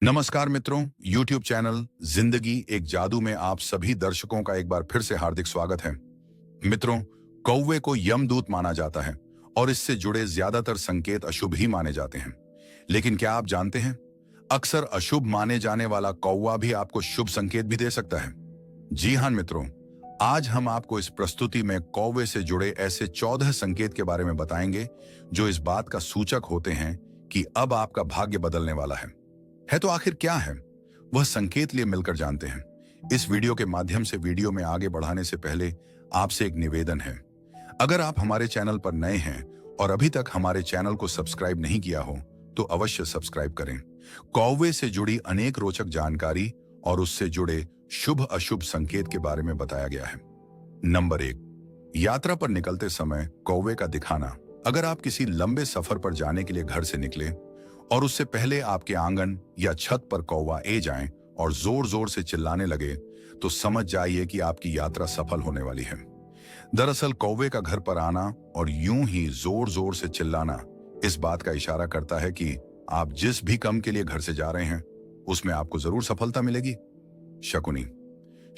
नमस्कार मित्रों, YouTube channel जिंदगी एक जादू में आप सभी दर्शकों का एक बार फिर से हार्दिक स्वागत है। मित्रों, कौवे को यमदूत माना जाता है और इससे जुड़े ज्यादातर संकेत अशुभ ही माने जाते हैं। लेकिन क्या आप जानते हैं, अक्सर अशुभ माने जाने वाला कौवा भी आपको शुभ संकेत भी दे सकता है। जी हाँ मित्रों, आज हम आपको इस प्रस्तुति में कौवे से जुड़े ऐसे 14 संकेत के बारे में बताएंगे जो इस बात का सूचक होते हैं कि अब आपका भाग्य बदलने वाला है तो आखिर क्या है वह संकेत, लिए मिलकर जानते हैं। इस वीडियो के माध्यम से वीडियो में आगे बढ़ाने से पहले आपसे एक निवेदन है। अगर आप हमारे चैनल पर नए हैं और अभी तक हमारे चैनल को सब्सक्राइब नहीं किया हो तो अवश्य सब्सक्राइब करें। कौवे से जुड़ी अनेक रोचक जानकारी और उससे जुड़े शुभ अशुभ संकेत के बारे में बताया गया है। नंबर 1, यात्रा पर निकलते समय कौवे का दिखाना। अगर आप किसी लंबे सफर पर जाने के लिए घर से निकले और उससे पहले आपके आंगन या छत पर कौवा ए जाएं और जोर जोर से चिल्लाने लगे तो समझ जाइए कि आपकी यात्रा सफल होने वाली है। दरअसल कौवे का घर पर आना और यूं ही जोर जोर से चिल्लाना इस बात का इशारा करता है कि आप जिस भी काम के लिए घर से जा रहे हैं उसमें आपको जरूर सफलता मिलेगी। शकुनी।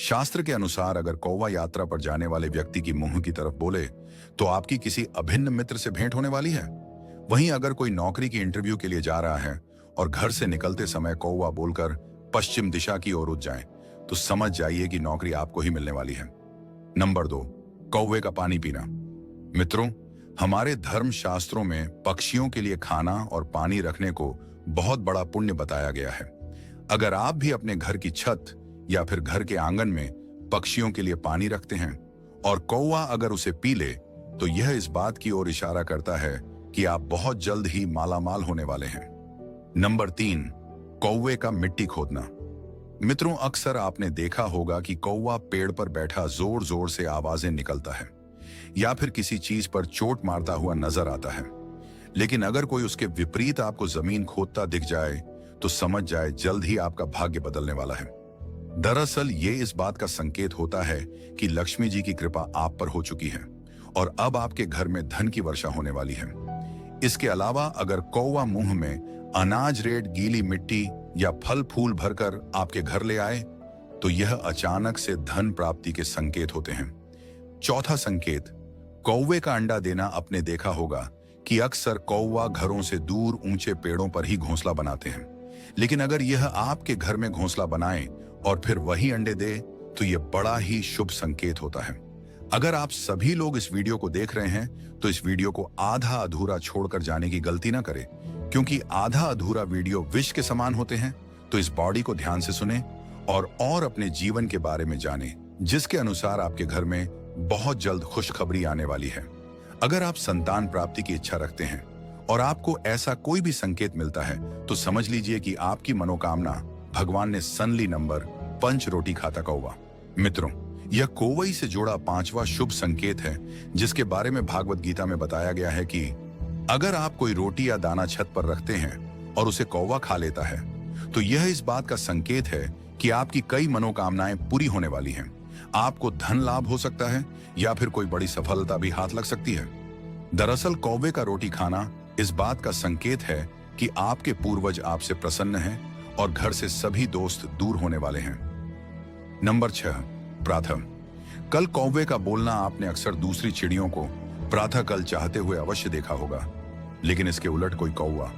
शास्त्र के अनुसार अगर कौवा यात्रा पर जाने वाले व्यक्ति की मुंह की तरफ बोले तो आपकी किसी अभिन्न मित्र से भेंट होने वाली है। वहीं अगर कोई नौकरी की इंटरव्यू के लिए जा रहा है और घर से निकलते समय कौवा बोलकर पश्चिम दिशा की ओर उठ जाए तो समझ जाइए कि नौकरी आपको ही मिलने वाली है। नंबर 2, कौवे का पानी पीना। मित्रों, हमारे धर्म शास्त्रों में पक्षियों के लिए खाना और पानी रखने को बहुत बड़ा पुण्य बताया गया है। अगर आप भी अपने घर की छत या फिर घर के आंगन में पक्षियों के लिए पानी रखते हैं और कौवा अगर उसे पी ले तो यह इस बात की ओर इशारा करता है कि आप बहुत जल्द ही मालामाल होने वाले हैं। नंबर 3, कौवे का मिट्टी खोदना। मित्रों, अक्सर आपने देखा होगा कि कौवा पेड़ पर बैठा जोर जोर से आवाजें निकलता है या फिर किसी चीज पर चोट मारता हुआ नजर आता है। लेकिन अगर कोई उसके विपरीत आपको जमीन खोदता दिख जाए तो समझ जाए जल्द ही आपका भाग्य बदलने वाला है। दरअसल ये इस बात का संकेत होता है कि लक्ष्मी जी की कृपा आप पर हो चुकी है और अब आपके घर में धन की वर्षा होने वाली है। इसके अलावा अगर कौवा मुंह में अनाज रेत, गीली मिट्टी या फल फूल भरकर आपके घर ले आए तो यह अचानक से धन प्राप्ति के संकेत होते हैं। चौथा संकेत, कौवे का अंडा देना। आपने देखा होगा कि अक्सर कौवा घरों से दूर ऊंचे पेड़ों पर ही घोंसला बनाते हैं, लेकिन अगर यह आपके घर में घोंसला बनाए और फिर वही अंडे दे तो यह बड़ा ही शुभ संकेत होता है। अगर आप सभी लोग इस वीडियो को देख रहे हैं तो इस वीडियो को आधा अधूरा छोड़कर जाने की गलती ना करें, क्योंकि आधा अधूरा वीडियो विष के समान होते हैं। तो इस बॉडी को ध्यान से सुने और अपने जीवन के बारे में जाने, जिसके अनुसार आपके घर में बहुत जल्द खुशखबरी आने वाली है। अगर आप संतान प्राप्ति की इच्छा रखते हैं और आपको ऐसा कोई भी संकेत मिलता है तो समझ लीजिए कि आपकी मनोकामना भगवान ने सुन ली। नंबर 5, रोटी खाता कौवा। मित्रों, यह कौवई से जुड़ा 5वां शुभ संकेत है जिसके बारे में भागवत गीता में बताया गया है कि अगर आप कोई रोटी या दाना छत पर रखते हैं और उसे कौवा खा लेता है तो यह इस बात का संकेत है कि आपकी कई मनोकामनाएं पूरी होने वाली हैं। आपको धन लाभ हो सकता है या फिर कोई बड़ी सफलता भी हाथ लग सकती है। दरअसल कौवे का रोटी खाना इस बात का संकेत है कि आपके पूर्वज आपसे प्रसन्न हैं और घर से सभी दोस्त दूर होने वाले हैं। नंबर 6, प्रातः कल। कौवे का बोलना आपने अक्सर दूसरी चिड़ियों को प्रातः कल चाहते हुए अवश्य देखा होगा, लेकिन इसके उलट कोई कौवा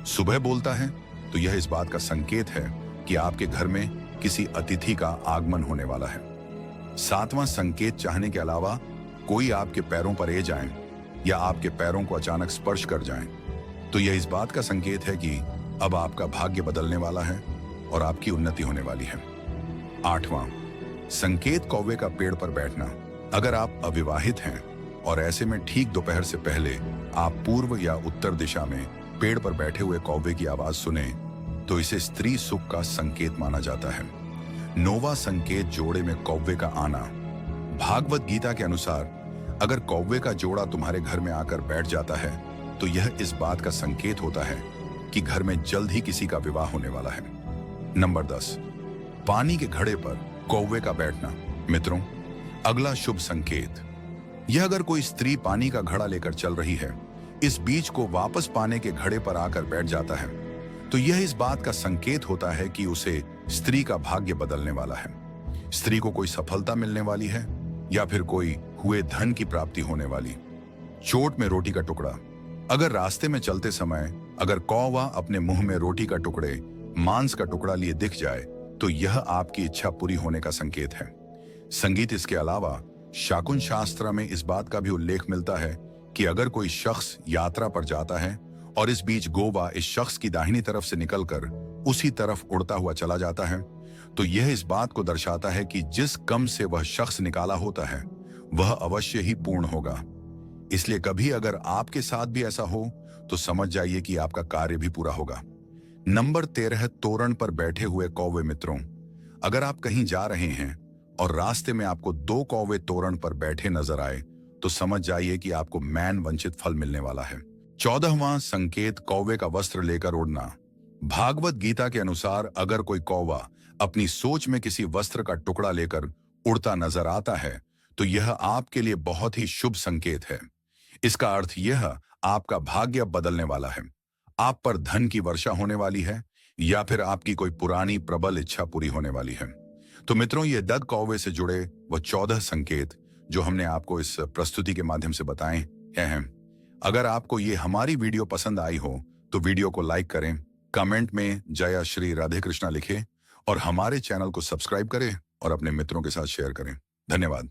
सुबह बोलता है तो यह इस बात का संकेत है कि आपके घर में किसी अतिथि का आगमन होने वाला है। 7वां संकेत, चाहने के अलावा कोई आपके पैरों पर ए जाए या आपके पैरों को अचानक स्पर्श कर जाए तो यह इस बात का संकेत है कि अब आपका भाग्य बदलने वाला है और आपकी उन्नति होने वाली है। 8वां संकेत, कौवे का पेड़ पर बैठना। अगर आप अविवाहित हैं और ऐसे में ठीक दोपहर से पहले आप पूर्व या उत्तर दिशा में पेड़ पर बैठे हुए कौवे की आवाज सुने तो इसे स्त्री सुख का संकेत माना जाता है। 9वां संकेत, जोड़े में कौवे का आना। भागवत गीता के अनुसार अगर कौवे का जोड़ा तुम्हारे घर में आकर बैठ जाता है तो यह इस बात का संकेत होता है कि घर में जल्द ही किसी का विवाह होने वाला है। नंबर 10, पानी के घड़े पर कौवे का बैठना। मित्रों, अगला शुभ संकेत, यह अगर कोई स्त्री पानी का घड़ा लेकर चल रही है, इस बीज को वापस पाने के घड़े पर आकर बैठ जाता है तो यह इस बात का संकेत होता है कि उसे स्त्री का भाग्य बदलने वाला है। स्त्री को कोई सफलता मिलने वाली है या फिर कोई हुए धन की प्राप्ति होने वाली। चोट में रोटी का टुकड़ा। अगर रास्ते में चलते समय अगर कौवा अपने मुंह में रोटी का टुकड़े, मांस का टुकड़ा लिए दिख जाए तो यह आपकी इच्छा पूरी होने का संकेत है। संगीत इसके अलावा शाकुन शास्त्र में इस बात का भी उल्लेख मिलता है कि अगर कोई शख्स यात्रा पर जाता है और इस बीच गोवा इस शख्स की दाहिनी तरफ से निकलकर उसी तरफ उड़ता हुआ चला जाता है तो यह इस बात को दर्शाता है कि जिस कम से वह शख्स निकाला होता है वह अवश्य ही पूर्ण होगा। इसलिए कभी अगर आपके साथ भी ऐसा हो तो समझ जाइए कि आपका कार्य भी पूरा होगा। नंबर 13, तोरण पर बैठे हुए कौवे। मित्रों, अगर आप कहीं जा रहे हैं और रास्ते में आपको 2 कौवे तोरण पर बैठे नजर आए तो समझ जाइए कि आपको मैन वंचित फल मिलने वाला है। 14वां संकेत, कौवे का वस्त्र लेकर उड़ना। भागवत गीता के अनुसार अगर कोई कौवा अपनी सोच में किसी वस्त्र का टुकड़ा लेकर उड़ता नजर आता है तो यह आपके लिए बहुत ही शुभ संकेत है। इसका अर्थ यह आपका भाग्य बदलने वाला है, आप पर धन की वर्षा होने वाली है या फिर आपकी कोई पुरानी प्रबल इच्छा पूरी होने वाली है। तो मित्रों, ये दद कौवे से जुड़े वह 14 संकेत जो हमने आपको इस प्रस्तुति के माध्यम से बताए हैं। अगर आपको ये हमारी वीडियो पसंद आई हो तो वीडियो को लाइक करें, कमेंट में जय श्री राधे कृष्णा लिखें और हमारे चैनल को सब्सक्राइब करें और अपने मित्रों के साथ शेयर करें। धन्यवाद।